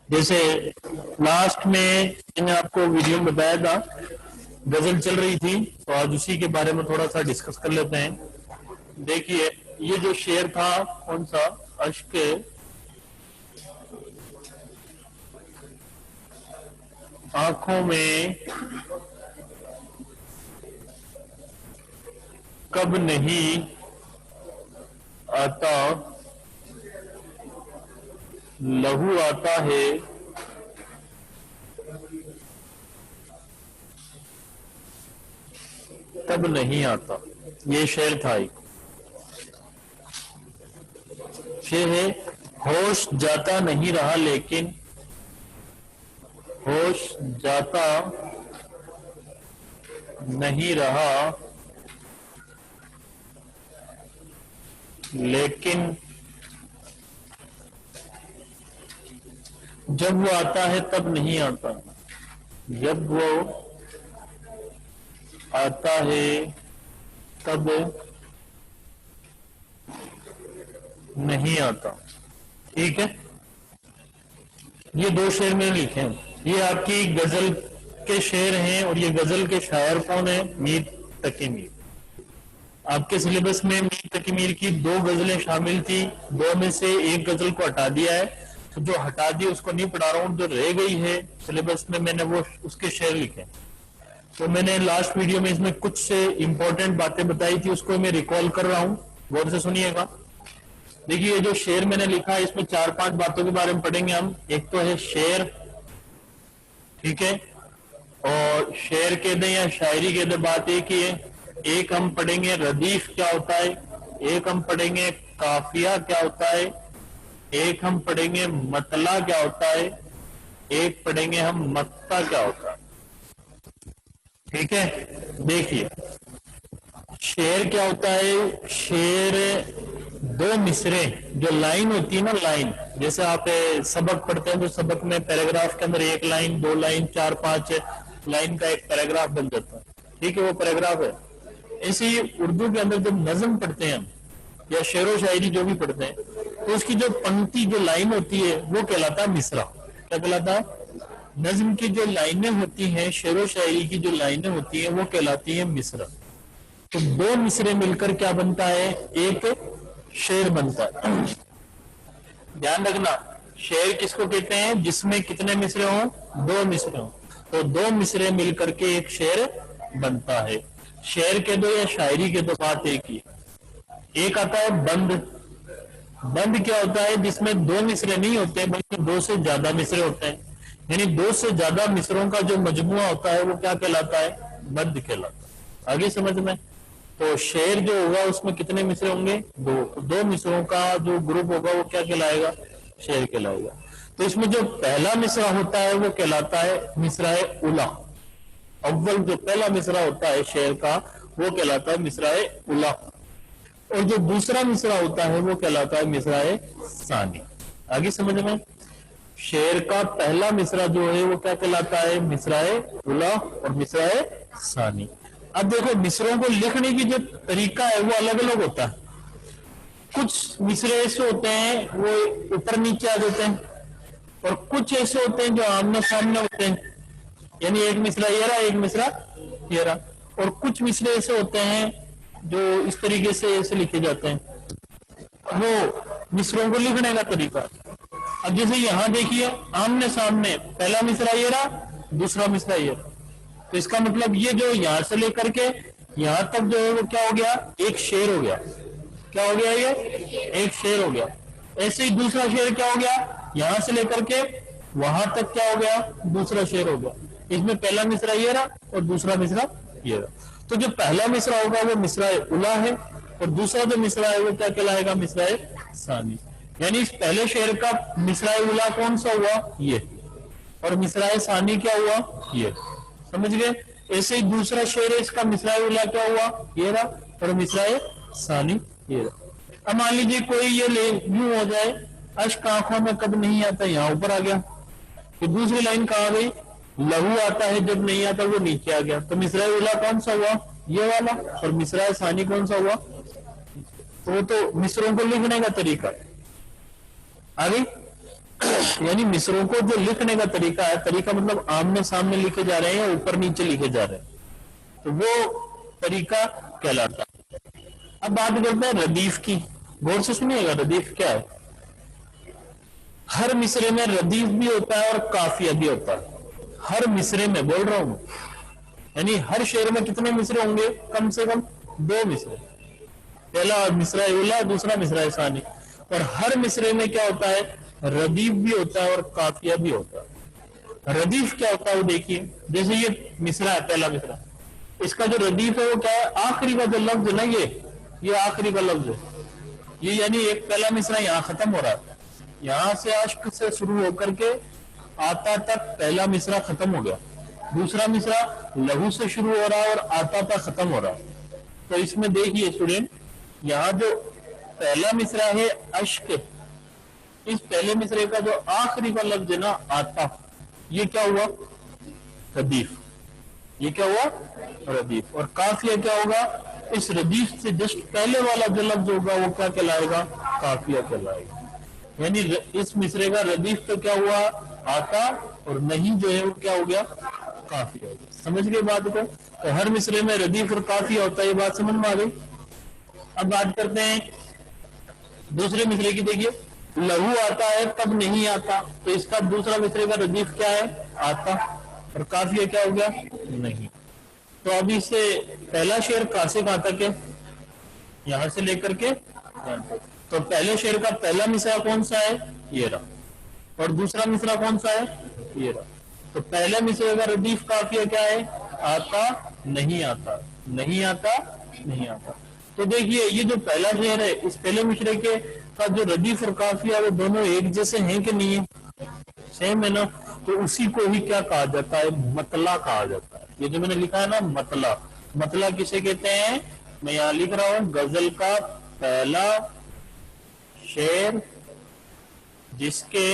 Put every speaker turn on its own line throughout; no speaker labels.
جیسے لاسٹ میں میں نے آپ کو ویڈیو میں بتایا تھا غزل چل رہی تھی، تو آج اسی کے بارے میں تھوڑا سا ڈسکس کر لیتے ہیں. دیکھیے یہ جو شعر تھا کون سا، اشک آنکھوں میں کب نہیں آتا، لہو آتا ہے تب نہیں آتا. یہ شعر تھا. ایک شعر ہے، ہوش جاتا نہیں رہا لیکن ہوش جاتا نہیں رہا لیکن جب وہ آتا ہے تب نہیں آتا. جب وہ آتا ہے تب نہیں آتا. ٹھیک ہے، یہ دو شعر میں لکھے ہیں. یہ آپ کی غزل کے شعر ہیں اور یہ غزل کے شاعر کون ہیں؟ میر تقی میر. آپ کے سلیبس میں میر تقی میر کی دو غزلیں شامل تھی، دو میں سے ایک غزل کو ہٹا دیا ہے. تو جو ہٹا دی اس کو نہیں پڑھا رہا ہوں، جو رہ گئی ہے سلیبس میں نے وہ اس کے شعر لکھے. تو میں نے لاسٹ ویڈیو میں اس میں کچھ امپورٹنٹ باتیں بتائی تھی، اس کو میں ریکال کر رہا ہوں، غور سے سنیے گا. دیکھیے یہ جو شعر میں نے لکھا ہے اس میں 4-5 باتوں کے بارے میں پڑھیں گے ہم. ایک تو ہے شعر، ٹھیک ہے، اور شعر کے دیں یا شاعری کے دیں بات ایک ہی ہے. ایک ہم پڑھیں گے ردیف کیا ہوتا ہے، ایک ہم پڑھیں گے قافیہ کیا ہوتا ہے، ایک ہم پڑھیں گے مطلع کیا ہوتا ہے، ایک پڑھیں گے ہم مقطع کیا ہوتا ہے. ٹھیک ہے، دیکھیے شعر کیا ہوتا ہے. شعر دو مصرے جو لائن ہوتی ہے نا، لائن جیسے آپ سبق پڑھتے ہیں تو سبق میں پیراگراف کے اندر 1 لائن 2 لائن 4-5 لائن کا ایک پیراگراف بن جاتا ہے. ٹھیک ہے، وہ پیراگراف ہے. ایسے ہی اردو کے اندر جب نظم پڑھتے ہیں ہم یا شعر و شاعری جو بھی پڑھتے ہیں تو اس کی جو پنکتی جو لائن ہوتی ہے وہ کہلاتا ہے مصرع. کیا کہلاتا ہے؟ نظم کی جو لائنیں ہوتی ہیں، شعر و شاعری کی جو لائنیں ہوتی ہیں وہ کہلاتی ہیں مصرع. تو دو مصرے مل کر کیا بنتا ہے؟ ایک شعر بنتا ہے. دھیان رکھنا، شعر کس کو کہتے ہیں؟ جس میں کتنے مصرے ہوں؟ 2 مصرے ہوں. تو 2 مصرے مل کر کے ایک شعر بنتا ہے. شعر کے دو یا شاعری کے دو بات ایک ہی. ایک آتا ہے بند. بند کیا ہوتا ہے؟ جس میں 2 مصرے نہیں ہوتے بلکہ 2 سے زیادہ مصرے ہوتے ہیں. یعنی 2 سے زیادہ مصروں کا جو مجموعہ ہوتا ہے وہ کیا کہلاتا ہے؟ بند کہلاتا ہے. آگے سمجھ میں؟ تو شعر جو ہوگا اس میں کتنے مصرے ہوں گے؟ 2 مصروں کا جو گروپ ہوگا وہ کیا کہلائے گا؟ شعر کہلائے گا. تو اس میں جو پہلا مصرع ہوتا ہے وہ کہلاتا ہے مصرع اولیٰ. اول جو پہلا مصرع ہوتا ہے شعر کا وہ کہلاتا ہے مصرع اولیٰ، اور جو دوسرا مصرع ہوتا ہے وہ کہلاتا ہے مصرع ثانی. آگے سمجھ میں؟ شعر کا پہلا مصرع جو ہے وہ کیا کہلاتا ہے؟ مصرع اولیٰ اور مصرع ثانی. اب دیکھو مصروں کو لکھنے کی جو طریقہ ہے وہ الگ الگ ہوتا ہے. کچھ مصرے ایسے ہوتے ہیں وہ اوپر نیچے آ جاتے ہیں، اور کچھ ایسے ہوتے ہیں جو آمنے سامنے ہوتے ہیں، یعنی ایک مصرع یہ رہا ایک مصرع یہ رہا. اور کچھ مصرے ایسے ہوتے ہیں جو اس طریقے سے ایسے لکھے جاتے ہیں. وہ مصروں کو لکھنے کا طریقہ. اب جیسے یہاں دیکھیے آمنے سامنے پہلا مصرع یہ رہا دوسرا مصرع یہ رہا، تو اس کا مطلب یہ جو یہاں سے لے کر کے یہاں تک جو ہے وہ کیا ہو گیا؟ ایک شعر ہو گیا. کیا ہو گیا؟ یہ ایک شعر ہو گیا. ایسے ہی دوسرا شعر کیا ہو گیا؟ یہاں سے لے کر کے وہاں تک کیا ہو گیا؟ دوسرا شعر ہو گیا. اس میں پہلا مصرع یہ رہا اور دوسرا مصرع یہ رہا. تو جو پہلا مصرع ہوگا وہ مصرع اولیٰ ہے، اور دوسرا جو مصرع ہے وہ کیا کہلائے گا؟ مصرع ثانی. یعنی اس پہلے شعر کا مصرع اولیٰ کون سا ہوا؟ یہ. اور مصرع ثانی کیا ہوا؟ یہ. سمجھ گئے؟ ایسے ہی دوسرا شعر اس کا مصرع اولیٰ کیا ہوا؟ یہ رہا، اور مصرع ثانی یہ رہا. اب مان لیجیے کوئی یہ یوں ہو جائے، اشک آنکھوں میں کب نہیں آتا، یہاں اوپر آ گیا. تو دوسری لائن کہاں گئی؟ لہو آتا ہے جب نہیں آتا، وہ نیچے آ گیا. تو مصرع اولیٰ کون سا ہوا؟ یہ والا. اور مصرع ثانی کون سا ہوا؟ تو وہ تو مصروں کو لکھنے کا طریقہ ہے. آگے یعنی مصروں کو جو لکھنے کا طریقہ ہے، طریقہ مطلب آمنے سامنے لکھے جا رہے ہیں یا اوپر نیچے لکھے جا رہے ہیں، تو وہ طریقہ کہلاتا ہے۔ اب بات کرتے ہیں ردیف کی، غور سے سنیے گا ردیف کیا ہے۔ ہر مصرے میں ردیف بھی ہوتا ہے اور قافیہ بھی ہوتا ہے، ہر مصرے میں بول رہا ہوں، یعنی ہر شعر میں کتنے مصرے ہوں گے؟ کم سے کم 2 مصرے، پہلا مصرع اولا، دوسرا مصرع ثانی، اور ہر مصرے میں کیا ہوتا ہے؟ ردیف بھی ہوتا ہے اور قافیہ بھی ہوتا ہے۔ ردیف کیا ہوتا ہے وہ دیکھیے، جیسے یہ مصرع ہے، پہلا مصرع، اس کا جو ردیف ہے وہ کیا ہے؟ آخری کا جو لفظ ہے نا، یہ آخری کا لفظ ہے، یہ یعنی ایک پہلا مصرع یہاں ختم ہو رہا ہے، یہاں سے عشق سے شروع ہو کر کے آتا تک پہلا مصرع ختم ہو گیا، دوسرا مصرع لہو سے شروع ہو رہا ہے اور آتا تک ختم ہو رہا ہے۔ تو اس میں دیکھیے اسٹوڈنٹ، یہاں جو پہلا مصرع ہے عشق، اس پہلے مصرے کا جو آخری کا لفظ ہے نا آتا، یہ کیا ہوا؟ ردیف، یہ کیا ہوا؟ ردیف۔ اور قافیہ کیا ہوگا؟ اس ردیف سے جسٹ پہلے والا جو لفظ ہوگا وہ کیا کہلائے گا؟ قافیہ کہلائے گا۔ یعنی اس مصرے کا ردیف تو کیا ہوا؟ آتا، اور نہیں جو ہے وہ کیا ہو گیا؟ قافیہ ہو گیا۔ سمجھ گئے بات کو؟ تو ہر مصرے میں ردیف اور قافیہ ہوتا ہے، یہ بات سمجھ میں آ گئی۔ اب بات کرتے ہیں دوسرے مصرے کی، دیکھیے لہو آتا ہے تب نہیں آتا، تو اس کا دوسرا مصرے کا ردیف کیا ہے؟ آتا، اور قافیہ کیا ہو گیا؟ نہیں۔ تو ابھی سے پہلا شعر کہاں سے کہاں تک ہے؟ یہاں سے لے کر کے یہاں تک۔ تو پہلے شعر کا پہلا مصرع کون سا ہے؟ یہ رہا، اور دوسرا مصرع کون سا ہے؟ یہ رہا۔ تو پہلے مصرے کا ردیف قافیہ کیا ہے؟ آتا، نہیں آتا، نہیں آتا، نہیں آتا۔ تو دیکھیے یہ جو پہلا شعر ہے، اس پہلے مصرے کے کا جو ردیف اور قافیہ وہ دونوں ایک جیسے ہیں کہ نہیں ہے؟ سیم ہے نا؟ تو اسی کو ہی کیا کہا جاتا ہے؟ مطلع کہا جاتا ہے۔ یہ جو میں نے لکھا ہے نا مطلع، مطلع کسے کہتے ہیں؟ میں یہاں لکھ رہا ہوں غزل کا پہلا شعر جس کے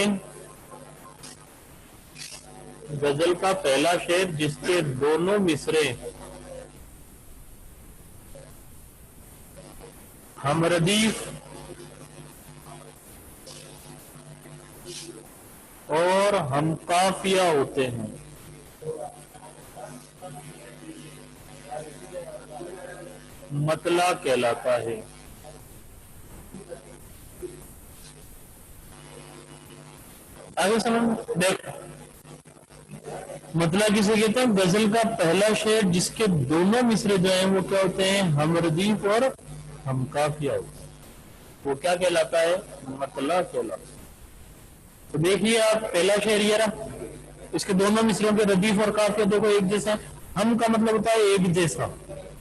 غزل کا پہلا شعر جس کے دونوں مصرے ہم ردیف اور ہم قافیہ ہوتے ہیں، مطلع کہلاتا ہے۔ آگے سمجھ دیکھ، مطلع کسے کہتے ہیں؟ غزل کا پہلا شعر جس کے دونوں مصرے جو ہیں وہ کیا ہوتے ہیں؟ ہم ردیف اور ہم قافیہ ہوتے ہیں، وہ کیا کہلاتا ہے؟ مطلع کہلاتا ہے۔ تو دیکھیے آپ پہلا شعر یہ رہا، اس کے دونوں مصروں کے ردیف اور قافیہ دیکھو ایک جیسا۔ ہم کا مطلب ہوتا ہے ایک جیسا،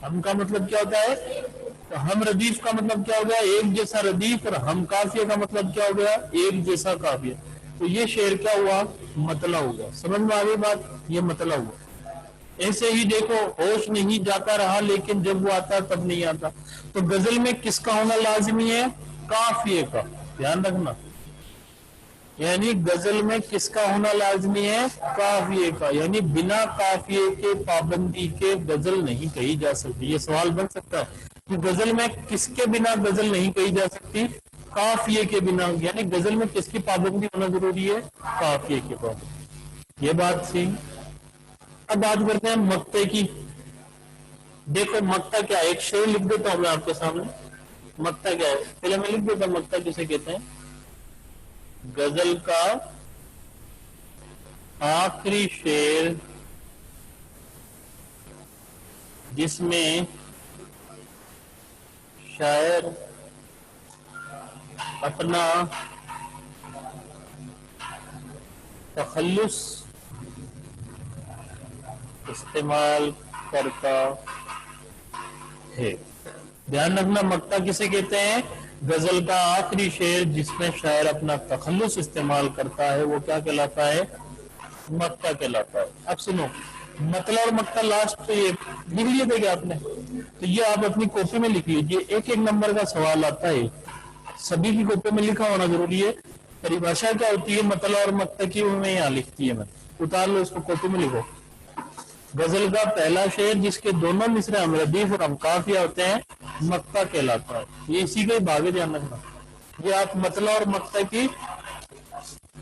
ہم کا مطلب کیا ہوتا ہے؟ تو ہم ردیف کا مطلب کیا ہو گیا؟ ایک جیسا ردیف، اور ہم قافیہ کا مطلب کیا ہو گیا؟ ایک جیسا قافیہ۔ تو یہ شعر کیا ہوا؟ مطلع ہو گیا۔ سمجھ میں آ گئی بات؟ یہ مطلع ہوا۔ ایسے ہی دیکھو ہوش نہیں جاتا رہا لیکن جب وہ آتا تب نہیں آتا، تو غزل میں کس کا ہونا لازمی ہے؟ قافیے کا، دھیان رکھنا، یعنی غزل میں کس کا ہونا لازمی ہے؟ قافیے کا، یعنی بنا قافیے کے پابندی کے غزل نہیں کہی جا سکتی۔ یہ سوال بن سکتا ہے کہ غزل میں کس کے بنا غزل نہیں کہی جا سکتی؟ قافیے کے بنا، یعنی غزل میں کس کی پابندی ہونا ضروری ہے؟ قافیے کی پابندی۔ یہ بات سی۔ اب بات کرتے ہیں مقطع کی۔ دیکھو مقطع کیا ہے، ایک شعر لکھ دیتا ہوں میں آپ کے سامنے، مقطع کیا ہے پہلے میں لکھ دیتا ہوں۔ مقطع کسے کہتے ہیں؟ غزل کا آخری شعر جس میں شاعر اپنا تخلص استعمال کرتا ہے۔ دھیان رکھنا، مقطع کسے کہتے ہیں؟ غزل کا آخری شعر جس میں شاعر اپنا تخلص استعمال کرتا ہے وہ کیا کہلاتا ہے؟ مقطع کہلاتا ہے۔ اب سنو، مطلع اور مقطع لاسٹ پہ یہ لکھ لیے تھے کیا آپ نے؟ تو یہ آپ اپنی کاپی میں لکھ لیجیے، ایک ایک نمبر کا سوال آتا ہے، سبھی کی کاپی میں لکھا ہونا ضروری ہے۔ پریبھاشا کیا ہوتی ہے مطلع اور مقطع کی، وہ میں یہاں لکھتی ہے، میں اتار لو اس کو، کاپی میں لکھو۔ غزل کا پہلا شعر جس کے دونوں مصرے ہم ردیف اور ہم قافیہ ہوتے ہیں مقطع کہلاتا ہے۔ یہ اسی کا ہی بھاگ ہے، دھیان رکھنا۔ یہ آپ مطلع اور مقطع کی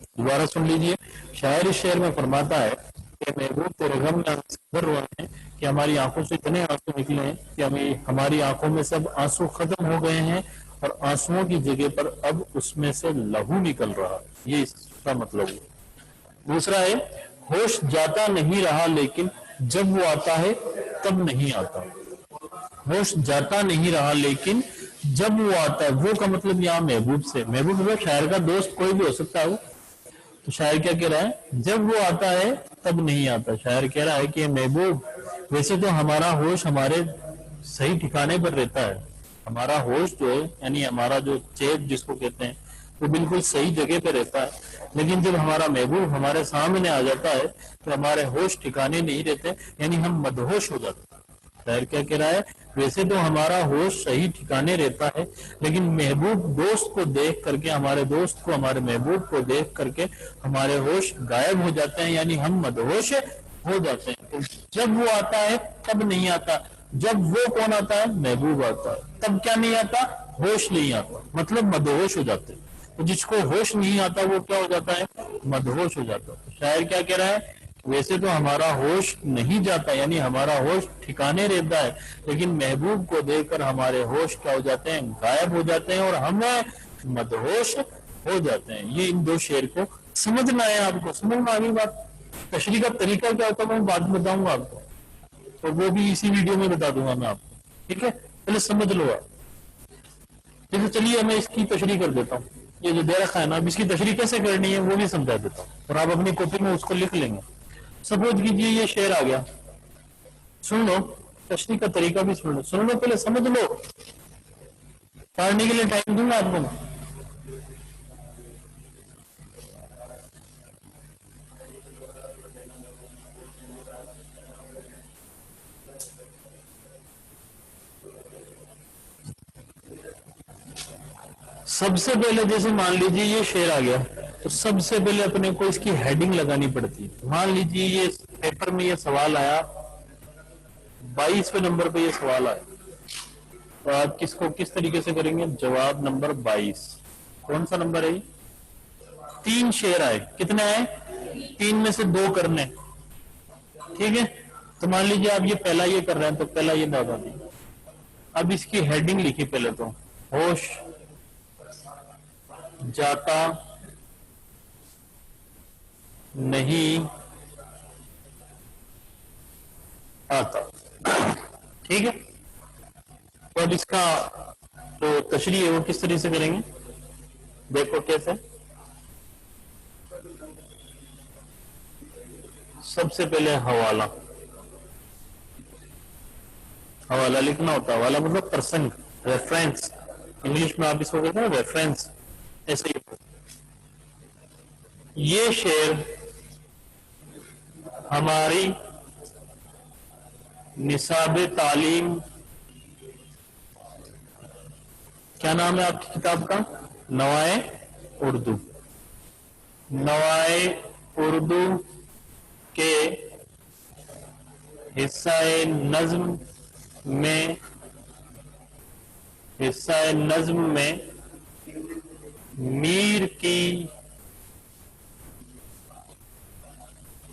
دوبارہ سن لیجئے. شاعر اس شعر میں فرماتا ہے کہ محبوب تیرے غم میں گر رہے ہیں کہ ہماری آنکھوں سے اتنے آنسو نکلے ہیں کہ ہماری آنکھوں میں سب آنسو ختم ہو گئے ہیں اور آنسوؤں کی جگہ پر اب اس میں سے لہو نکل رہا. یہ اس کا مطلب ہے. دوسرا ہے ہوش جاتا نہیں رہا لیکن جب وہ آتا ہے تب نہیں آتا. ہوش جاتا نہیں رہا لیکن جب وہ آتا ہے، وہ کا مطلب یہاں محبوب سے، محبوب مطلب شاعر کا دوست کوئی بھی ہو سکتا ہے. وہ تو شاعر کیا کہہ رہا ہے؟ جب وہ آتا ہے تب نہیں آتا. شاعر کہہ رہا ہے کہ محبوب ویسے تو ہمارا ہوش ہمارے صحیح ٹھکانے پر رہتا ہے، ہمارا ہوش جو ہے یعنی ہمارا جو چیت جس کو کہتے ہیں وہ بالکل صحیح جگہ پہ رہتا ہے، لیکن جب ہمارا محبوب ہمارے سامنے آ جاتا ہے تو ہمارے ہوش ٹھکانے نہیں رہتے، یعنی ہم مدہوش ہو جاتے ہیں. شاعر کیا کہہ رہا ہے؟ ویسے تو ہمارا ہوش صحیح ٹھکانے رہتا ہے لیکن محبوب دوست کو دیکھ کر کے، ہمارے دوست کو، ہمارے محبوب کو دیکھ کر کے ہمارے ہوش غائب ہو جاتے ہیں، یعنی ہم مدہوش ہو جاتے ہیں. تو جب وہ آتا ہے تب نہیں آتا. جب وہ کون آتا ہے؟ محبوب آتا ہے. تب کیا نہیں آتا؟ ہوش نہیں آتا، مطلب مدہوش ہو جاتے ہیں. تو جس کو ہوش نہیں آتا وہ کیا ہو جاتا ہے؟ مدہوش ہو جاتا ہے. شاعر کیا کہہ رہا ہے؟ ویسے تو ہمارا ہوش نہیں جاتا، یعنی ہمارا ہوش ٹھکانے رہتا ہے، لیکن محبوب کو دیکھ کر ہمارے ہوش کیا ہو جاتے ہیں؟ غائب ہو جاتے ہیں اور ہم مدہوش ہو جاتے ہیں. یہ ان دو شعر کو سمجھنا ہے آپ کو. سمجھ میں آگئی بات؟ تشریح کا طریقہ کیا ہوتا ہے میں بعد میں بتاؤں گا آپ کو، اور وہ بھی اسی ویڈیو میں بتا دوں گا میں آپ کو. ٹھیک ہے، پہلے سمجھ لو آپ. جیسے چلیے میں اس کی تشریح کر دیتا ہوں. یہ جو دے رکھا ہے نا، اب اس کی تشریح کیسے کرنی ہے وہ بھی سمجھا دیتا ہوں، اور آپ اپنی کاپی میں اس کو لکھ لیں گے. سپوز کیجیے یہ شعر آ گیا، سن لو، تشریح کا طریقہ بھی سن لو. سن لو پہلے، سمجھ لو. پڑھنے کے لیے ٹائم دوں گا آپ کو. سب سے پہلے جیسے مان لیجیے یہ شعر آ گیا تو سب سے پہلے اپنے کو اس کی ہیڈنگ لگانی پڑتی ہے. مان لیجیے یہ پیپر میں یہ سوال آیا، 22ویں نمبر پہ یہ سوال آیا، تو آپ کس کو کس طریقے سے کریں گے؟ جواب نمبر 22. کون سا نمبر ہے یہ؟ 3 شعر آئے. کتنے آئے؟ 3 میں سے 2 کرنے. ٹھیک ہے، تو مان لیجیے آپ یہ پہلا یہ کر رہے ہیں تو پہلا یہ بتا دیں. اب اس کی ہیڈنگ لکھی پہلے تو، ہوش جاتا نہیں آتا. ٹھیک ہے، تو اب اس کا جو تشریح ہے وہ کس طریقے سے کریں گے؟ دیکھو کیسے. سب سے پہلے حوالہ، حوالہ لکھنا ہوتا ہے. حوالہ مطلب پرسنگ، ریفرنس. انگلش میں آپ اس کو کہتے ہیں ریفرنس. ایسے ہی یہ شعر ہماری نصاب تعلیم، کیا نام ہے آپ کی کتاب کا؟ نوائے اردو. نوائے اردو کے حصہ نظم میں میر کی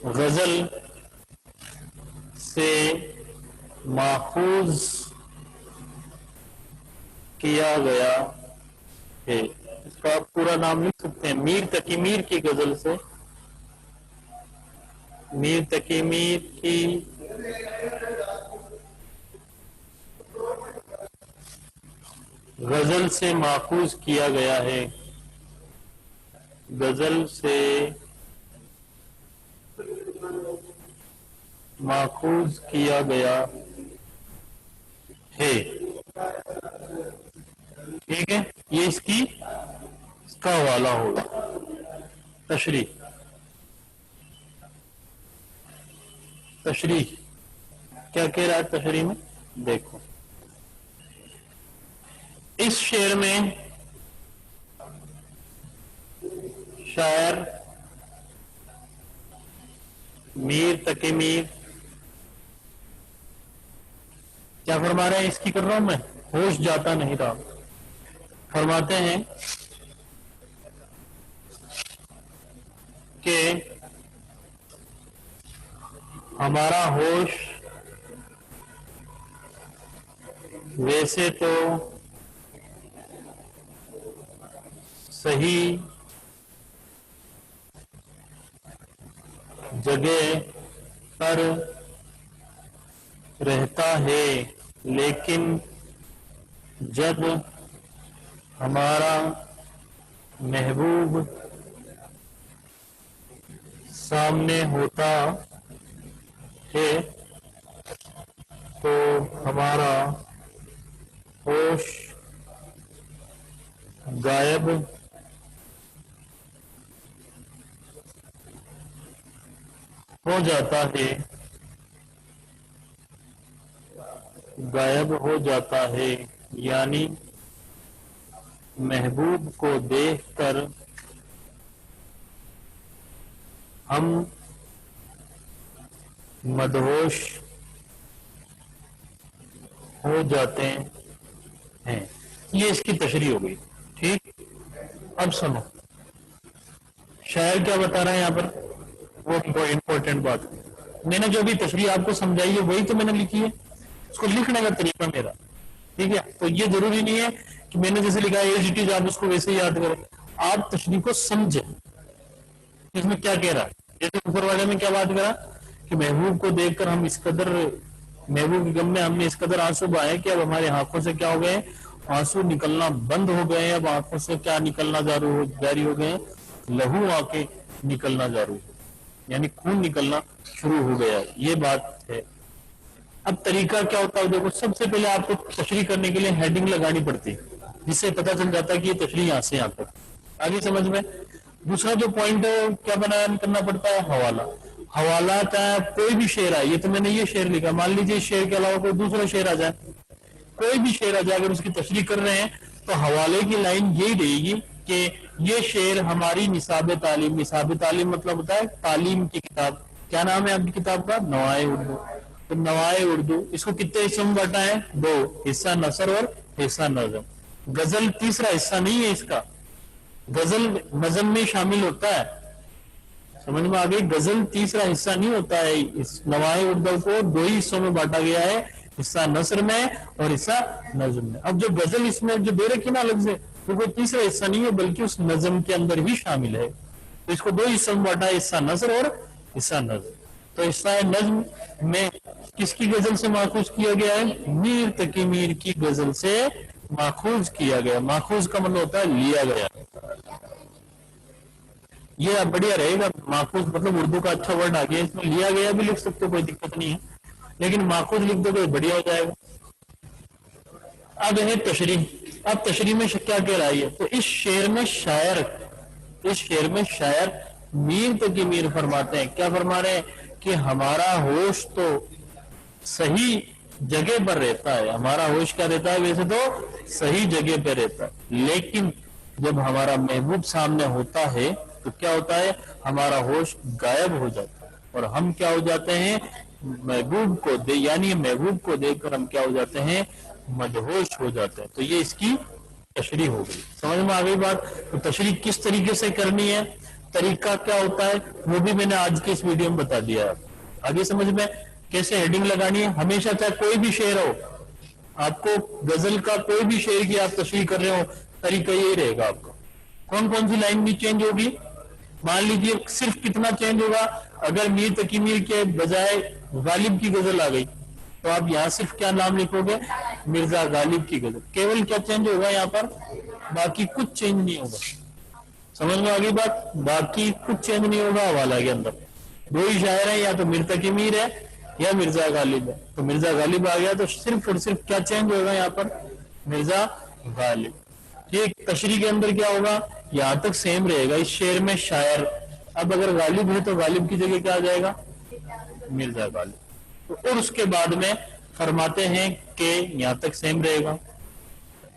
غزل سے ماخوذ کیا گیا ہے. اس کا آپ پورا نام لکھ سکتے ہیں، میر تقی میر کی غزل سے، میر تقی میر کی غزل سے ماخوذ کیا گیا ہے. غزل سے ماخوذ کیا گیا ہے. ٹھیک ہے، یہ اس کا حوالہ ہوگا. تشریح کیا کہہ رہا ہے تشریح میں؟ دیکھو اس شعر میں شاعر میر تقی میر کیا فرما رہے ہیں؟ اس کی کر رہا ہوں میں، ہوش جاتا نہیں رہا. فرماتے ہیں کہ ہمارا ہوش ویسے تو صحیح جگہ پر رہتا ہے، لیکن جب ہمارا محبوب سامنے ہوتا ہے تو ہمارا ہوش غائب ہو جاتا ہے، غائب ہو جاتا ہے، یعنی محبوب کو دیکھ کر ہم مدہوش ہو جاتے ہیں۔ یہ اس کی تشریح ہو گئی، ٹھیک۔ اب سنو شاعر کیا بتا رہا ہے یہاں پر، وہ امپورٹنٹ بات میں نے جو ابھی تشریح آپ کو سمجھائی ہے وہی تو میں نے لکھی ہے، اس کو لکھنے کا طریقہ میرا، ٹھیک ہے۔ تو یہ ضروری نہیں ہے کہ میں نے جیسے لکھا ہے ایز اٹ از آپ اس کو ویسے ہی یاد کریں، آپ تشریح کو سمجھیں اس میں کیا کہہ رہا ہے۔ جیسے اوپر والے میں کیا بات کرا کہ محبوب کو دیکھ کر ہم اس قدر، محبوب کے غم میں ہم نے اس قدر آنسو بہائے کہ اب ہمارے آنکھوں سے کیا ہو گئے، آنسو نکلنا بند ہو گئے ہیں، اب آنکھوں سے کیا نکلنا جاری ہو گئے، لہو آ کے نکلنا جاری ہو، یعنی خون نکلنا شروع ہو گیا، یہ بات ہے۔ اب طریقہ کیا ہوتا ہے دیکھو، سب سے پہلے آپ کو تشریح کرنے کے لیے ہیڈنگ لگانی پڑتی ہے، جس سے پتہ چل جاتا ہے کہ یہ تشریح یہاں سے یہاں تک آگے سمجھ میں۔ دوسرا جو پوائنٹ ہے کیا بیان کرنا پڑتا ہے، حوالہ۔ حوالہ کا کوئی بھی شعر آئے، یہ تو میں نے یہ شعر لکھا، مان لیجیے اس شعر کے علاوہ کوئی دوسرا شعر آ جائے، کوئی بھی شعر آ جائے، اگر اس کی تشریح کر رہے ہیں تو حوالے کی لائن یہی رہے گی کہ یہ شعر ہماری نصاب تعلیم، نصاب تعلیم مطلب ہوتا ہے تعلیم کی کتاب، کیا نام ہے آپ کی کتاب کا، نوائے اردو۔ تو نوائے اردو اس کو کتنے حصوں میں بانٹا ہے، دو حصہ نثر اور حصہ نظم۔ غزل تیسرا حصہ نہیں ہے اس کا، غزل نظم میں شامل ہوتا ہے، سمجھ میں آگئی، غزل تیسرا حصہ نہیں ہوتا ہے۔ اس نوائے اردو کو دو ہی حصوں میں بانٹا گیا ہے، حصہ نثر میں اور حصہ نظم میں۔ اب جو غزل اس میں جو دے رکھی نا الگ سے، تو کوئی تیسرا حصہ نہیں ہے بلکہ اس نظم کے اندر ہی شامل ہے، تو اس کو دو حصوں میں بانٹا ہے، حصہ نثر اور حصہ نظم۔ تو حصہ نظم میں کس کی غزل سے ماخوذ کیا گیا ہے، میر تقی میر کی غزل سے ماخوذ کیا گیا۔ ماخوذ کا مطلب ہوتا ہے لیا گیا، یہ بڑھیا رہے گا، ماخوذ مطلب اردو کا اچھا ورڈ آ گیا، اس میں لیا گیا بھی لکھ سکتے کوئی دقت نہیں ہے، لیکن ماخوذ لکھ دو تو بڑھیا ہو جائے گا۔ اب ہے تشریح، اب تشریح میں کیا کہہ رہا ہے، تو اس شعر میں شاعر میر تقی میر فرماتے ہیں، کیا فرما رہے ہیں کہ ہمارا ہوش تو صحیح جگہ پر رہتا ہے، ہمارا ہوش کیا رہتا ہے، ویسے تو صحیح جگہ پہ رہتا ہے، لیکن جب ہمارا محبوب سامنے ہوتا ہے تو کیا ہوتا ہے، ہمارا ہوش غائب ہو جاتا ہے، اور ہم کیا ہو جاتے ہیں، محبوب کو یعنی محبوب کو دیکھ کر ہم کیا ہو جاتے ہیں، مدہوش ہو جاتے ہیں۔ تو یہ اس کی تشریح ہو گئی، سمجھ میں آ گئی بات۔ تو تشریح کس طریقے سے کرنی ہے، طریقہ کیا ہوتا ہے، وہ بھی میں نے آج کی اس ویڈیو میں بتا دیا ہے۔ آگے سمجھ میں کیسے ہیڈنگ لگانی ہے، ہمیشہ چاہے کوئی بھی شعر ہو، آپ کو غزل کا کوئی بھی شعر کی آپ تشریح کر رہے ہو، طریقہ یہی رہے گا آپ کا۔ کون سی لائن بھی چینج ہوگی، مان لیجیے صرف کتنا چینج ہوگا، اگر میر تقی میر کے بجائے غالب کی غزل آ گئی تو آپ یہاں صرف کیا نام لکھو گے، مرزا غالب کی غزل، کیول کیا چینج ہوگا یہاں پر، باقی کچھ چینج نہیں ہوگا، سمجھ میں آگئی بات، باقی کچھ چینج نہیں ہوگا۔ حوالہ کے اندر دو ہی شاعر ہیں، یا تو میر تقی میر ہے یا مرزا غالب ہے، تو مرزا غالب آ گیا تو صرف اور صرف کیا چینج ہوگا یہاں پر، مرزا غالب۔ ٹھیک، تشریح کے اندر کیا ہوگا، یہاں تک سیم رہے گا، اس شعر میں شاعر، اب اگر غالب ہے تو غالب کی جگہ کیا آ جائے گا، مرزا غالب۔ اور اس کے بعد میں فرماتے ہیں کہ یہاں تک سیم رہے گا،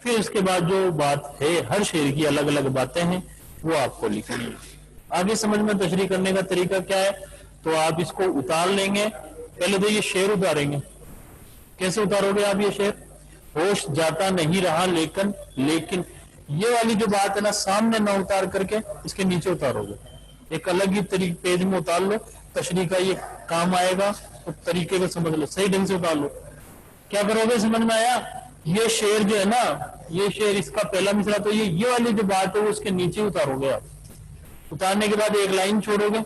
پھر اس کے بعد جو بات ہے، ہر شعر کی الگ الگ باتیں ہیں، وہ آپ کو لکھنی ہے۔ آگے سمجھ میں تشریح کرنے کا طریقہ کیا ہے، تو آپ اس کو اتار لیں گے، پہلے تو یہ شعر اتاریں گے، کیسے اتارو گے آپ یہ شعر، ہوش جاتا نہیں رہا لیکن یہ والی جو بات ہے نا، سامنے نہ اتار کر کے اس کے نیچے اتارو گے، ایک الگ ہی طریقے پیج میں اتار لو, تشریح کا یہ کام آئے گا, تو طریقے کو سمجھ لو, صحیح ڈھنگ سے اتار لو. کیا کرو گے, سمجھ میں آیا؟ یہ شعر جو ہے نا, یہ شعر اس کا پہلا مصرع تو یہ والی جو بات ہے وہ اس کے نیچے اتارو گے آپ. اتارنے کے بعد ایک لائن چھوڑو گے,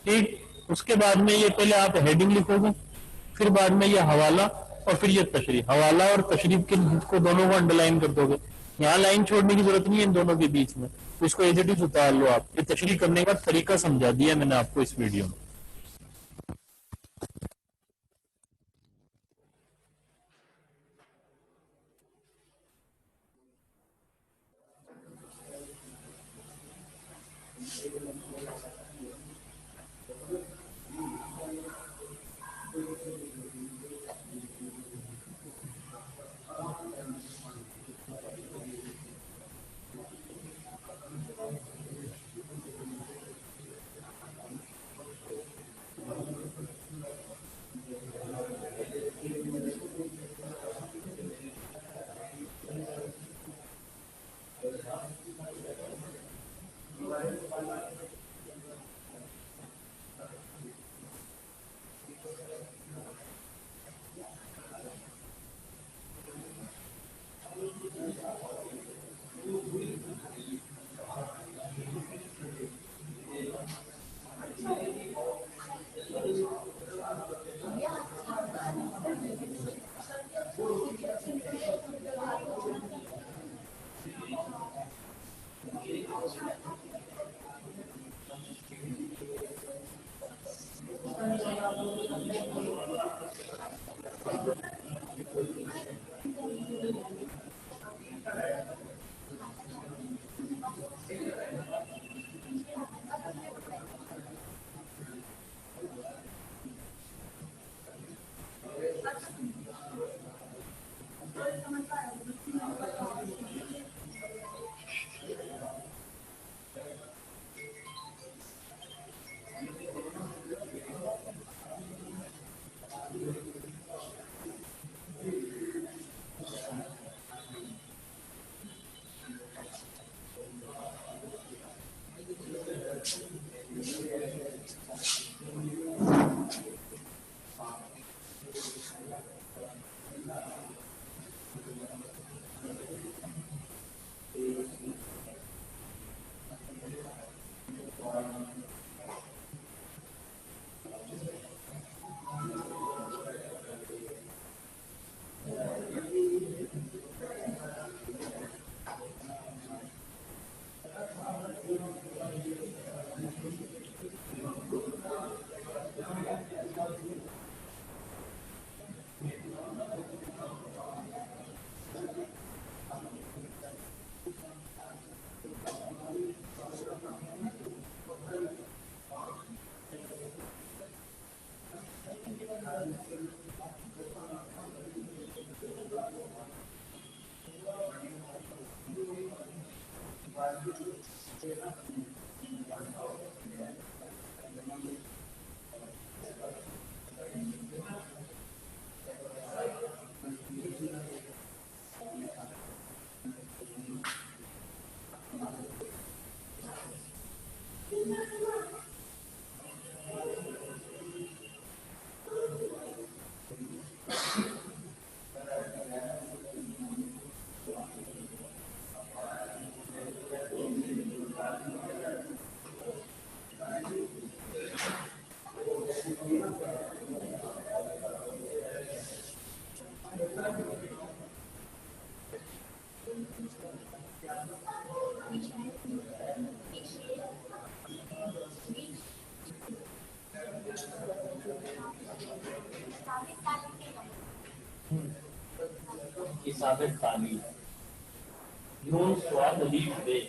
ٹھیک. اس کے بعد میں یہ پہلے آپ ہیڈنگ لکھو گے, پھر بعد میں یہ حوالہ, اور پھر یہ تشریح. حوالہ اور تشریح کو دونوں کو انڈر لائن کر دو گے. یہاں لائن چھوڑنے کی ضرورت نہیں ہے ان دونوں کے بیچ میں, اس کو ایز اٹ از اتار لو آپ. یہ تشریح کرنے کا طریقہ سمجھا دیا میں نے آپ کو اس ویڈیو میں.
ثابت تعلیم نون سواد الف بے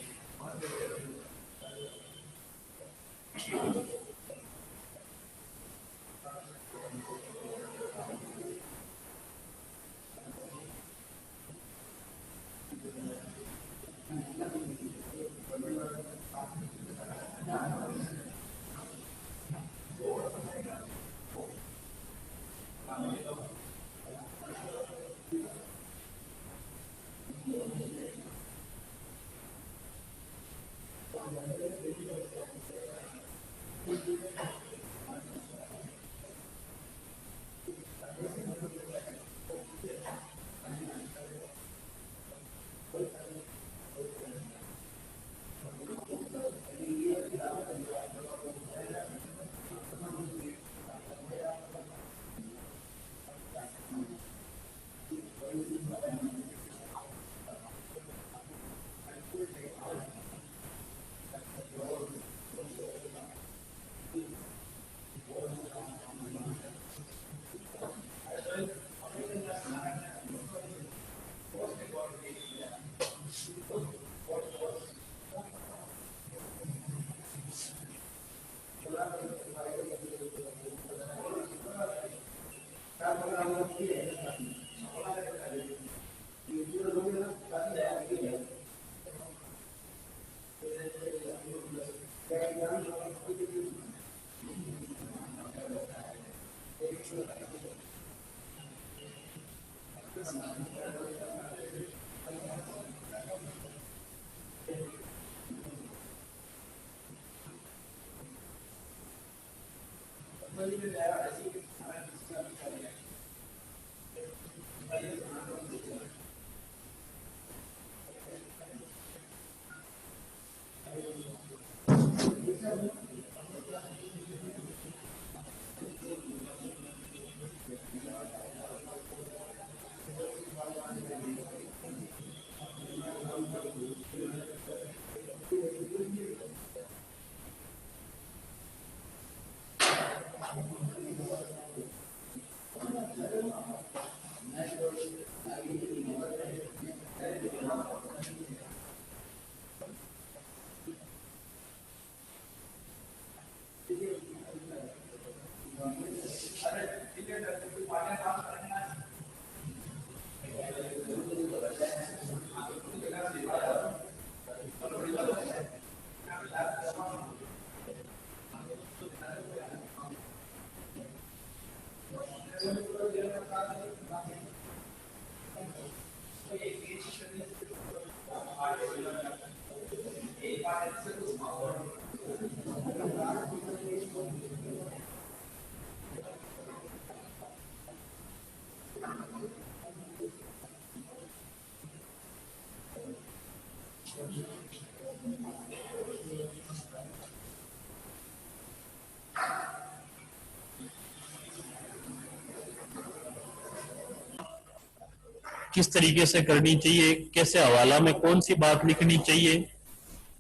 کس طریقے سے کرنی چاہیے, کیسے حوالہ میں کون سی بات لکھنی چاہیے,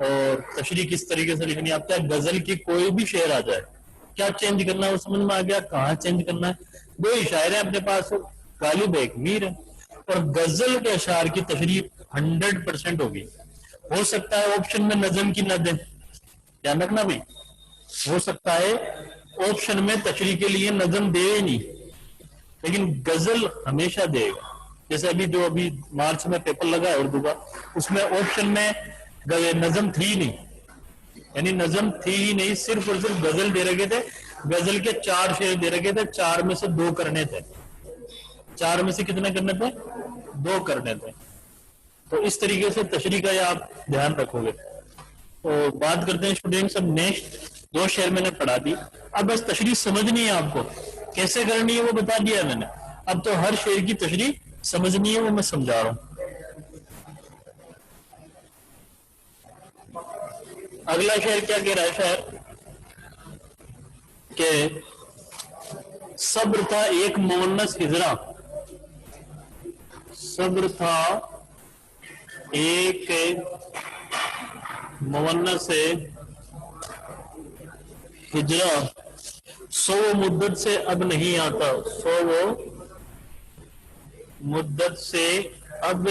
اور تشریح کس طریقے سے لکھنی ہے. اب چاہے غزل کی کوئی بھی شعر آ جائے, کیا چینج کرنا ہے وہ سمجھ میں آ گیا, کہاں چینج کرنا ہے. دو ہی شاعر ہیں اپنے پاس, غالب ایک میر ہے, اور غزل کے اشعار کی تشریح 100% ہوگی. ہو سکتا ہے آپشن میں نظم کی نہ دیں, دھیان رکھنا بھائی, ہو سکتا ہے آپشن میں تشریح کے لیے نظم دے ہی نہیں, لیکن غزل ہمیشہ دے گا. جیسے ابھی مارچ میں پیپر لگا ہے اردو کا, اس میں آپشن میں نظم تھی نہیں, یعنی نظم تھی ہی نہیں, صرف اور صرف غزل دے رکھے تھے. غزل کے 4 شعر دے رکھے تھے, 4 میں سے 2 کرنے تھے. 4 میں سے کتنے کرنے تھے؟ 2 کرنے تھے. تو اس طریقے سے تشریح کا یہ آپ دھیان رکھو گے. تو بات کرتے ہیں اسٹوڈینٹس, اب نیکسٹ 2 شعر میں نے پڑھا دی, اب بس تشریح سمجھنی ہے آپ کو, کیسے کرنی ہے وہ بتا دیا میں نے. اب تو ہر شعر کی تشریح سمجھنی ہے, وہ میں سمجھا رہا ہوں. اگلا شعر کیا کہہ رہا ہے شاعر کہ صبر تھا ایک مونس ہجرا, صبر تھا ایک مونس ہجرا, سو وہ مدت سے اب نہیں آتا, سو وہ مدت سے اب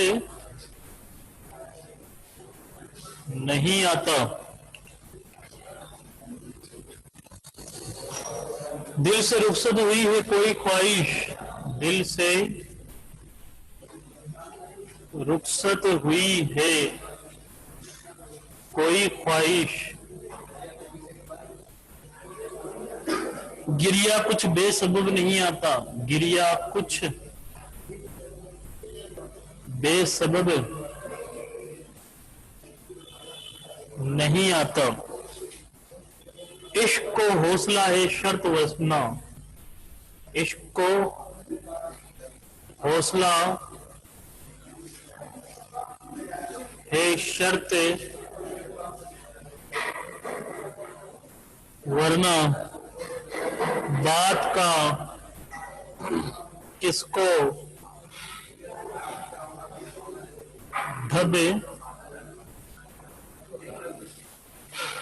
نہیں آتا. دل سے رخصت ہوئی ہے کوئی خواہش, دل سے رخصت ہوئی ہے کوئی خواہش, گریا کچھ بے سبب نہیں آتا, گریا کچھ بے سبب نہیں آتا. عشق کو حوصلہ ہے شرط وسنا, عشق کو حوصلہ ہے شرط ورنہ بات کا کس کو ڈھب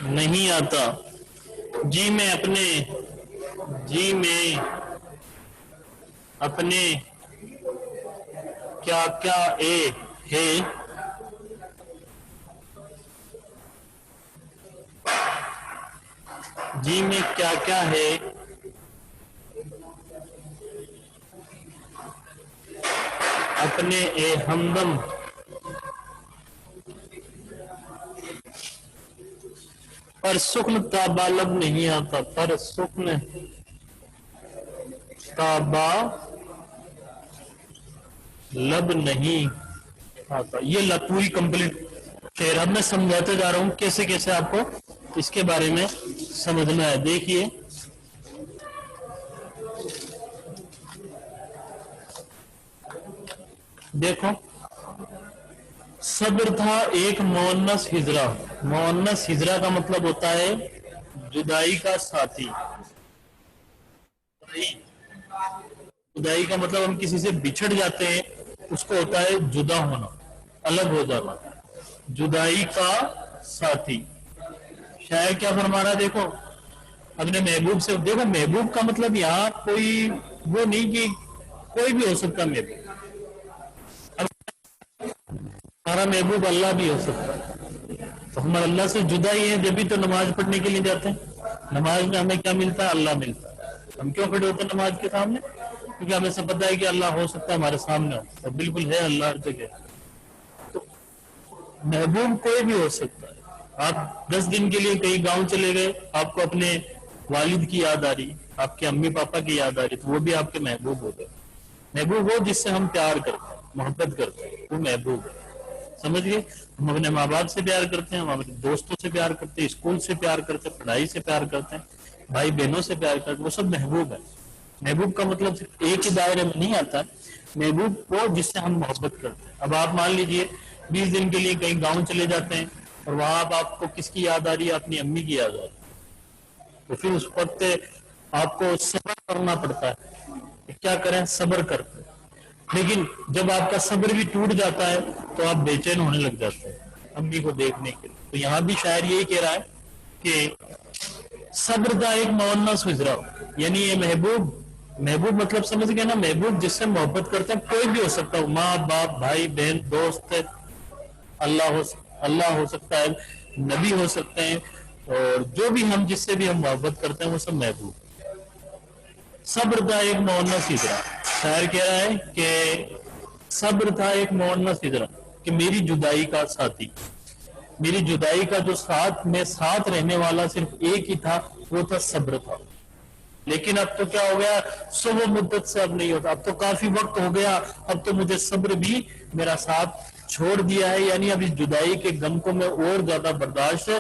نہیں آتا. جی میں اپنے کیا کیا ہے, جی میں کیا کیا ہے اپنے اے ہمدم پر سکن تابا لب نہیں آتا، پر سکن تابا لب نہیں آتا. یہ پوری کمپلیٹ شعر اب میں سمجھاتے جا رہا ہوں کیسے کیسے آپ کو اس کے بارے میں سمجھنا ہے. دیکھیے دیکھو، صبر تھا ایک مؤنث ہجرا. مؤنث ہجرا کا مطلب ہوتا ہے جدائی کا ساتھی. جدائی کا مطلب ہم کسی سے بچھڑ جاتے ہیں، اس کو ہوتا ہے جدا ہونا، الگ ہو جانا. جدائی کا ساتھی. شاعر کیا فرما رہا ہے؟ دیکھو اپنے محبوب سے. دیکھو محبوب کا مطلب یہاں کوئی وہ نہیں کہ کوئی بھی ہو سکتا محبوب. ہمارا محبوب اللہ بھی ہو سکتا ہے. تو ہم اللہ سے جدا ہی ہیں، جبھی تو نماز پڑھنے کے لیے جاتے ہیں. نماز میں ہمیں کیا ملتا ہے؟ اللہ ملتا ہے. ہم کیوں کھڑے ہوتے ہیں نماز کے سامنے؟ کیونکہ ہمیں سب پتہ ہے کہ اللہ ہو سکتا ہے ہمارے سامنے ہو. تو بالکل ہے اللہ ہر جگہ. تو محبوب کوئی بھی ہو سکتا ہے. آپ 10 دن کے لیے کہیں گاؤں چلے گئے، آپ کو اپنے والد کی یاد آ رہی، آپ کے امی پاپا کی یاد آ رہی، تو وہ بھی آپ کے محبوب ہو گئے. محبوب وہ جس سے ہم پیار کرتے ہیں، محبت کرتے ہیں، وہ محبوب ہے. سمجھ گئے؟ ہم اپنے ماں باپ سے پیار کرتے ہیں، ہم اپنے دوستوں سے پیار کرتے ہیں، اسکول سے پیار کرتے ہیں، پڑھائی سے پیار کرتے ہیں، بھائی بہنوں سے پیار کرتے ہیں. وہ سب محبوب ہے. محبوب کا مطلب صرف ایک ہی دائرے میں نہیں آتا. محبوب وہ جس سے ہم محبت کرتے ہیں. اب آپ مان لیجئے 20 دن کے لیے کہیں گاؤں چلے جاتے ہیں اور وہاں آپ کو کس کی یاد آ رہی ہے؟ اپنی امی کی یاد آ رہی ہے. تو پھر اس وقت آپ کو صبر کرنا پڑتا ہے. کیا کریں؟ صبر کرتے. لیکن جب آپ کا صبر بھی ٹوٹ جاتا ہے تو آپ بے چین ہونے لگ جاتے ہیں امی کو دیکھنے کے لیے. تو یہاں بھی شاعر یہی کہہ رہا ہے کہ صبر کا ایک مؤنث ہجرا، یعنی یہ محبوب مطلب سمجھ گئے نا؟ محبوب جس سے محبت کرتے ہیں، کوئی بھی ہو سکتا ہے، ماں باپ بھائی بہن دوست، اللہ ہو سکتا ہے، نبی ہو سکتے ہیں، اور جو بھی ہم جس سے بھی ہم محبت کرتے ہیں وہ سب محبوب. صبر تھا ایک مؤنث ہجرا. شاعر کہہ رہا ہے کہ صبر تھا ایک مؤنث ہجرا، کہ میری جدائی کا ساتھی، میری جدائی کا جو ساتھ میں ساتھ رہنے والا صرف ایک ہی تھا، وہ تھا صبر تھا. لیکن اب تو کیا ہو گیا؟ صبح مدت سے اب نہیں ہوتا، اب تو کافی وقت ہو گیا، اب تو مجھے صبر بھی میرا ساتھ چھوڑ دیا ہے. یعنی اب اس جدائی کے غم کو میں اور زیادہ برداشت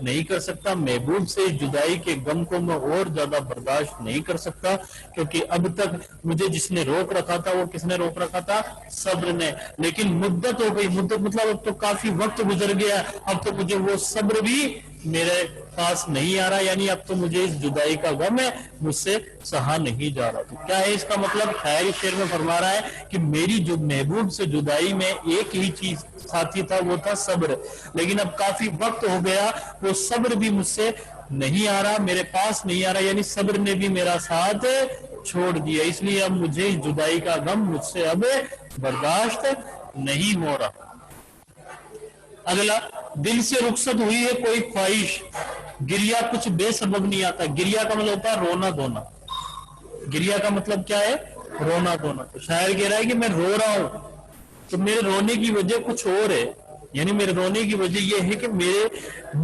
نہیں کر سکتا. محبوب سے اس جدائی کے غم کو میں اور زیادہ برداشت نہیں کر سکتا، کیونکہ اب تک مجھے جس نے روک رکھا تھا، وہ کس نے روک رکھا تھا؟ صبر نے. لیکن مدت ہو گئی، مدت مطلب اب تو کافی وقت گزر گیا، اب تو مجھے وہ صبر بھی میرے پاس نہیں آ رہا. یعنی اب تو مجھے اس جدائی کا غم ہے، مجھ سے سہا نہیں جا رہا. تو کیا ہے اس کا مطلب؟ خیر شعر میں فرما رہا ہے کہ میری جو محبوب سے جدائی میں ایک ہی چیز ساتھی تھا، وہ تھا صبر. لیکن اب کافی وقت ہو گیا، وہ صبر بھی مجھ سے نہیں آ رہا، میرے پاس نہیں آ رہا. یعنی صبر نے بھی میرا ساتھ چھوڑ دیا، اس لیے اب مجھے جدائی کا غم مجھ سے اب برداشت نہیں ہو رہا. اگلا، دل سے رخصت ہوئی ہے کوئی خواہش، گریا کچھ بے سبب نہیں آتا. گریا کا مطلب ہوتا ہے رونا دھونا. گریا کا مطلب کیا ہے؟ رونا دھونا. تو شاعر کہہ رہا ہے کہ میں رو رہا ہوں تو میرے رونے کی وجہ کچھ اور ہے. یعنی میرے رونے کی وجہ یہ ہے کہ میرے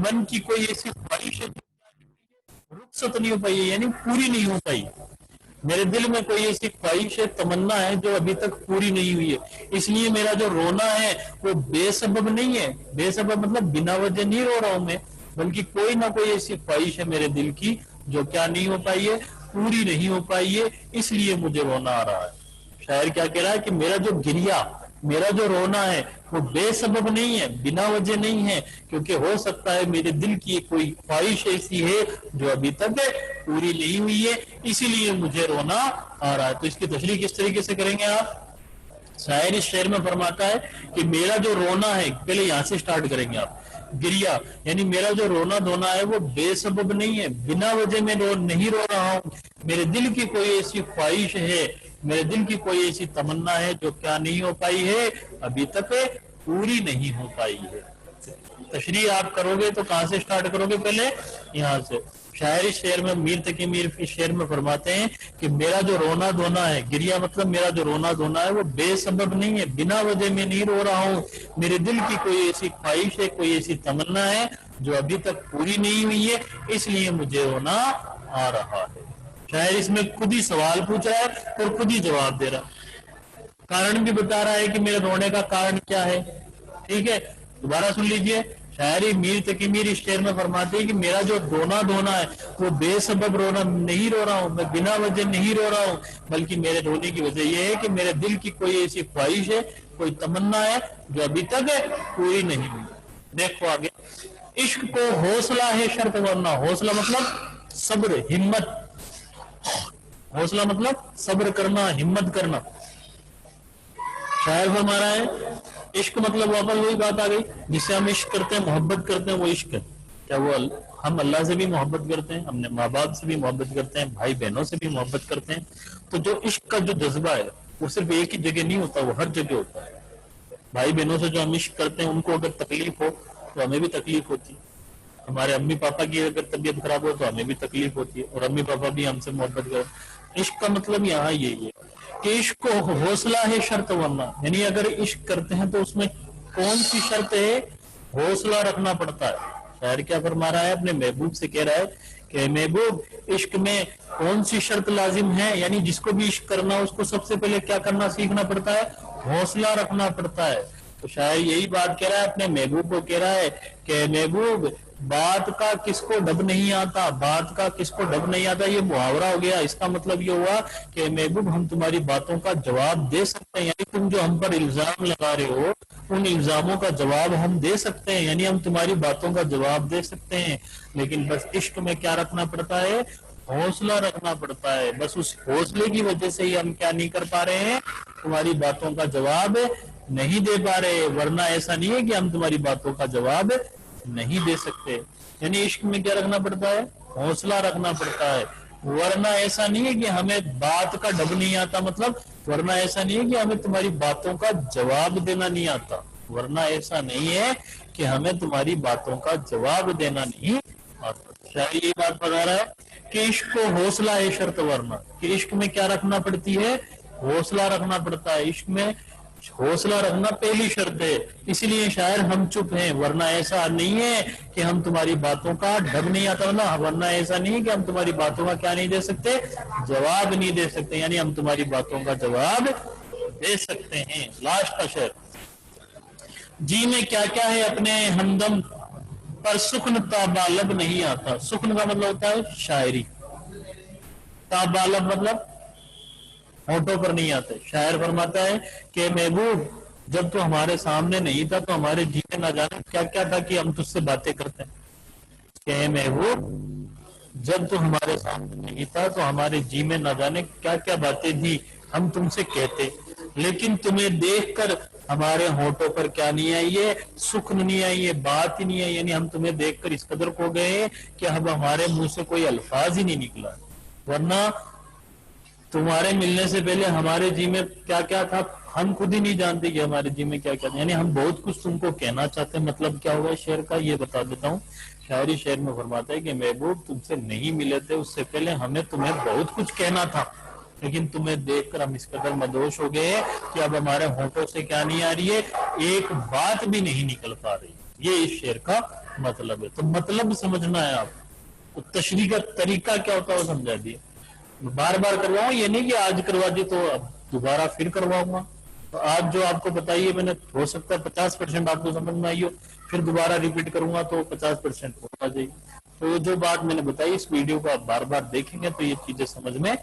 من کی کوئی ایسی خواہش ہے رخصت نہیں ہو پائی ہے، یعنی پوری نہیں ہو پائی. میرے دل میں کوئی ایسی خواہش ہے، تمنا ہے جو ابھی تک پوری نہیں ہوئی ہے. اس لیے میرا جو رونا ہے وہ بے سبب نہیں ہے. بے سبب مطلب بنا وجہ نہیں رو رہا ہوں میں، بلکہ کوئی نہ کوئی ایسی خواہش ہے میرے دل کی جو کیا نہیں ہو پائی ہے؟ پوری نہیں ہو پائی ہے، اس لیے مجھے رونا آ رہا ہے. شاعر کیا کہہ رہا ہے کہ میرا جو گریا، میرا جو رونا ہے وہ بے سبب نہیں ہے، بنا وجہ نہیں ہے، کیونکہ ہو سکتا ہے میرے دل کی کوئی خواہش ایسی ہے جو ابھی تک پوری نہیں ہوئی ہے، اسی لیے مجھے رونا آ رہا ہے. تو اس کی تشریح کس طریقے سے کریں گے آپ؟ شاعر اس شعر میں فرماتا ہے کہ میرا جو رونا ہے، پہلے یہاں سے سٹارٹ کریں گے آپ. گریا یعنی میرا جو رونا دھونا ہے وہ بے سبب نہیں ہے، بنا وجہ میں نہیں رو رہا ہوں. میرے دل کی کوئی ایسی خواہش ہے، میرے دل کی کوئی ایسی تمنا ہے جو کیا نہیں ہو پائی ہے؟ ابھی تک پوری نہیں ہو پائی ہے. تشریح آپ کرو گے تو کہاں سے سٹارٹ کرو گے؟ پہلے یہاں سے. شاعری شعر میں میر تقی میر کے شعر میں فرماتے ہیں کہ میرا جو رونا دھونا ہے، گریا مطلب میرا جو رونا دھونا ہے وہ بے سبب نہیں ہے، بنا وجہ میں نہیں رو رہا ہوں، میرے دل کی کوئی ایسی خواہش ہے، کوئی ایسی تمنا ہے جو ابھی تک پوری نہیں ہوئی ہے، اس لیے مجھے رونا آ رہا ہے۔ شاعر اس میں خود ہی سوال پوچھ رہا ہے اور خود ہی جواب دے رہا ہے، کارن بھی بتا رہا ہے کہ میرے رونے کا کارن کیا ہے۔ ٹھیک ہے، دوبارہ سن لیجئے، شاعری میر تقی میر اس شعر میں فرماتے ہیں کہ میرا جو رونا دھونا ہے وہ بے سبب رونا نہیں رو رہا ہوں، میں بنا وجہ نہیں رو رہا ہوں، بلکہ میرے رونے کی وجہ یہ ہے کہ میرے دل کی کوئی ایسی خواہش ہے، کوئی تمنا ہے جو ابھی تک پوری نہیں ہوئی۔ دیکھو آگے، عشق کو حوصلہ ہے شرط ورنہ، حوصلہ مطلب صبر، ہمت، حوصلہ مطلب صبر کرنا، ہمت کرنا۔ شاعر فرما رہا ہے عشق مطلب واپس وہی بات آ گئی، جس سے ہم عشق کرتے ہیں، محبت کرتے ہیں، وہ عشق ہے۔ کیا وہ ہم اللہ سے بھی محبت کرتے ہیں، ہم نے ماں باپ سے بھی محبت کرتے ہیں، بھائی بہنوں سے بھی محبت کرتے ہیں، تو جو عشق کا جو جذبہ ہے وہ صرف ایک ہی جگہ نہیں ہوتا، وہ ہر جگہ ہوتا ہے۔ بھائی بہنوں سے جو ہم عشق کرتے ہیں ان کو اگر تکلیف ہو تو ہمیں بھی تکلیف ہوتی ہے، ہمارے امی پاپا کی اگر طبیعت خراب ہو تو ہمیں بھی تکلیف ہوتی ہے، اور امی پاپا بھی ہم سے محبت کرتے۔ عشق کا مطلب یہاں یہی ہے کہ عشق کو حوصلہ ہے شرط ورنہ، یعنی اگر عشق کرتے ہیں تو اس میں کون سی شرط ہے؟ حوصلہ رکھنا پڑتا ہے۔ شاعر کیا فرما رہا ہے؟ اپنے محبوب سے کہہ رہا ہے کہ محبوب عشق میں کون سی شرط لازم ہے، یعنی جس کو بھی عشق کرنا اس کو سب سے پہلے کیا کرنا سیکھنا پڑتا ہے؟ حوصلہ رکھنا پڑتا ہے۔ تو شاعر یہی بات کہہ رہا ہے، اپنے محبوب کو کہہ رہا ہے کہ محبوب بات کا کس کو ڈب نہیں آتا، بات کا کس کو ڈب نہیں آتا، یہ محاورہ ہو گیا۔ اس کا مطلب یہ ہوا کہ محبوب ہم تمہاری باتوں کا جواب دے سکتے ہیں، یعنی تم جو ہم پر الزام لگا رہے ہو ان الزاموں کا جواب ہم دے سکتے ہیں، یعنی ہم تمہاری باتوں کا جواب دے سکتے ہیں، لیکن بس عشق میں کیا رکھنا پڑتا ہے؟ حوصلہ رکھنا پڑتا ہے۔ بس اس حوصلے کی وجہ سے ہی ہم کیا نہیں کر پا رہے ہیں؟ تمہاری باتوں کا جواب نہیں دے پا رہے، ورنہ ایسا نہیں ہے کہ ہم تمہاری باتوں کا جواب نہیں دے سکتے۔ یعنی عشق میں کیا رکھنا پڑتا ہے؟ حوصلہ رکھنا پڑتا ہے، ورنہ ایسا نہیں ہے کہ ہمیں بات کا ڈب نہیں آتا، مطلب ورنہ ایسا نہیں ہے کہ ہمیں تمہاری باتوں کا جواب دینا نہیں آتا، ورنہ ایسا نہیں ہے کہ ہمیں تمہاری باتوں کا جواب دینا نہیں آتا۔ شاعر یہ بات بتا رہا ہے کہ عشق کو حوصلہ ہے شرط ورنہ، کہ عشق میں کیا رکھنا پڑتی ہے؟ حوصلہ رکھنا پڑتا ہے۔ عشق میں حوصلہ رکھنا پہلی شرط ہے، اس لیے شاعر ہم چپ ہیں، ورنہ ایسا نہیں ہے کہ ہم تمہاری باتوں کا ڈب نہیں آتا، ورنہ ایسا نہیں ہے کہ ہم تمہاری باتوں کا کیا نہیں دے سکتے؟ جواب نہیں دے سکتے، یعنی ہم تمہاری باتوں کا جواب دے سکتے ہیں۔ لاسٹ کا شعر، جی میں کیا کیا ہے اپنے ہمدم پر سخن تابالب نہیں آتا۔ سخن کا مطلب ہوتا ہے شاعری، تابالب مطلب ہونٹوں پر نہیں آتے۔ شاعر فرماتا ہے کہ محبوب جب تو ہمارے سامنے نہیں تھا تو ہمارے جی میں نہ جانے کیا کیا تھا کہ ہم تجھ سے باتیں کرتے ہیں، کہ محبوب جب تو ہمارے سامنے نہیں تھا تو ہمارے جی میں نہ جانے کیا کیا باتیں تھی ہم تم سے کہتے، لیکن تمہیں دیکھ کر ہمارے ہونٹوں پر کیا نہیں آئی ہے؟ سخن نہیں آئی ہے، بات ہی نہیں آئی، یعنی ہم تمہیں دیکھ کر اس قدر کھو گئے کہ اب ہمارے منہ سے کوئی الفاظ ہی نہیں نکلا، ورنہ تمہارے ملنے سے پہلے ہمارے جی میں کیا کیا تھا ہم خود ہی نہیں جانتے کہ ہمارے جی میں کیا کیا تھا، یعنی ہم بہت کچھ تم کو کہنا چاہتے ہیں۔ مطلب کیا ہوگا شعر کا یہ بتا دیتا ہوں۔ شاعری شعر میں فرماتا ہے کہ محبوب تم سے نہیں ملے تھے اس سے پہلے ہمیں تمہیں بہت کچھ کہنا تھا، لیکن تمہیں دیکھ کر ہم اس قدر مدہوش ہو گئے کہ اب ہمارے ہونٹوں سے کیا نہیں آ رہی ہے؟ ایک بات بھی نہیں نکل پا رہی۔ یہ اس شعر کا مطلب ہے۔ تو مطلب سمجھنا ہے آپ کو، تشریح کا طریقہ کیا ہوتا ہے وہ سمجھا دیا۔ بار بار کرواؤں، یہ نہیں کہ آج کروا دی تو اب دوبارہ پھر کرواؤں گا، تو آج جو آپ کو بتائیے میں نے ہو سکتا ہے 50% آپ کو سمجھ میں آئی ہو، پھر دوبارہ ریپیٹ کروں گا تو 50% ہو جائے گی۔ تو جو بات میں نے بتائی اس ویڈیو کو آپ بار بار دیکھیں گے تو یہ چیزیں سمجھ میں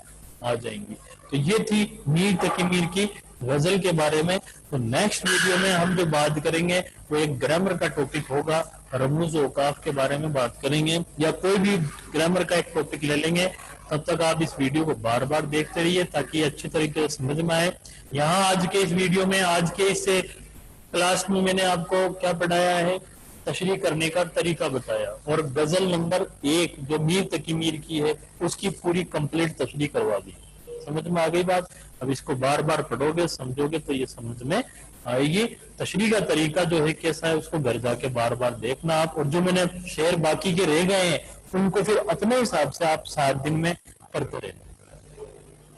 آ جائیں گی۔ تو یہ تھی میر تقی میر کی غزل کے بارے میں۔ تو نیکسٹ ویڈیو میں ہم جو بات کریں گے وہ ایک گرامر کا ٹاپک ہوگا، رموز و اوقاف کے بارے میں بات کریں گے، یا کوئی بھی گرامر کا ایک ٹاپک لے لیں گے۔ تب تک آپ اس ویڈیو کو بار بار دیکھتے رہیے تاکہ یہ اچھے طریقے سے سمجھ میں آئے۔ یہاں آج کے اس ویڈیو میں، آج کے اس کلاس میں نے آپ کو کیا پڑھایا ہے؟ تشریح کرنے کا طریقہ بتایا، اور غزل نمبر 1 جو میر تقی میر کی ہے اس کی پوری کمپلیٹ تشریح کروا دی۔ سمجھ میں آ گئی بات؟ اب اس کو بار بار پڑھو گے سمجھو گے تو یہ سمجھ میں آئے گی۔ تشریح کا طریقہ جو ہے کیسا ہے اس کو گھر جا کے بار بار دیکھنا آپ، اور جو میں نے شعر باقی کے رہ گئے ہیں ان کو پھر اپنے حساب سے آپ 7 دن میں پڑھتے رہیں،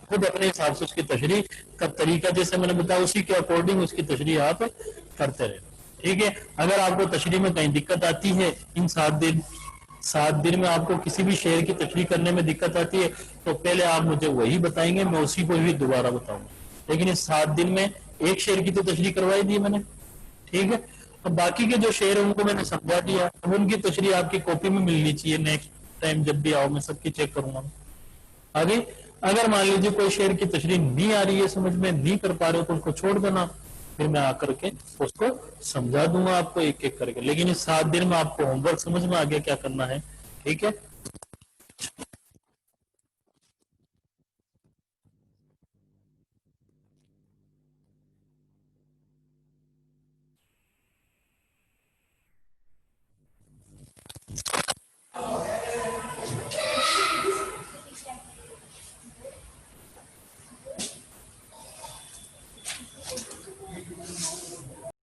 خود اپنے حساب سے اس کی تشریح کا طریقہ جیسے میں نے بتایا اسی کے اکارڈنگ اس کی تشریح آپ کرتے رہیں، ٹھیک ہے۔ اگر آپ کو تشریح میں کہیں دقت آتی ہے ان 7 دن میں آپ کو کسی بھی شعر کی تشریح کرنے میں دقت آتی ہے تو پہلے آپ مجھے وہی بتائیں گے، میں اسی کو بھی دوبارہ بتاؤں گا، لیکن اس 7 دن میں ایک شعر کی تو تشریح کروائی دی میں نے، ٹھیک ہے۔ اب باقی کے جو شعر ہیں ان کو میں نے سمجھا دیا، اب ان کی تشریح آپ کی کاپی میں ملنی چاہیے، نیکسٹ ٹائم جب بھی آؤ میں سب کی چیک کروں گا آگے۔ اگر مان لیجیے کوئی شعر کی تشریح نہیں آ رہی ہے، سمجھ میں نہیں کر پا رہے تو ان کو چھوڑ دینا، پھر میں آ کر کے اس کو سمجھا دوں گا آپ کو ایک ایک کر کے، لیکن اس 7 دن میں آپ کو ہوم ورک سمجھ میں آ گیا کیا کرنا ہے، ٹھیک ہے۔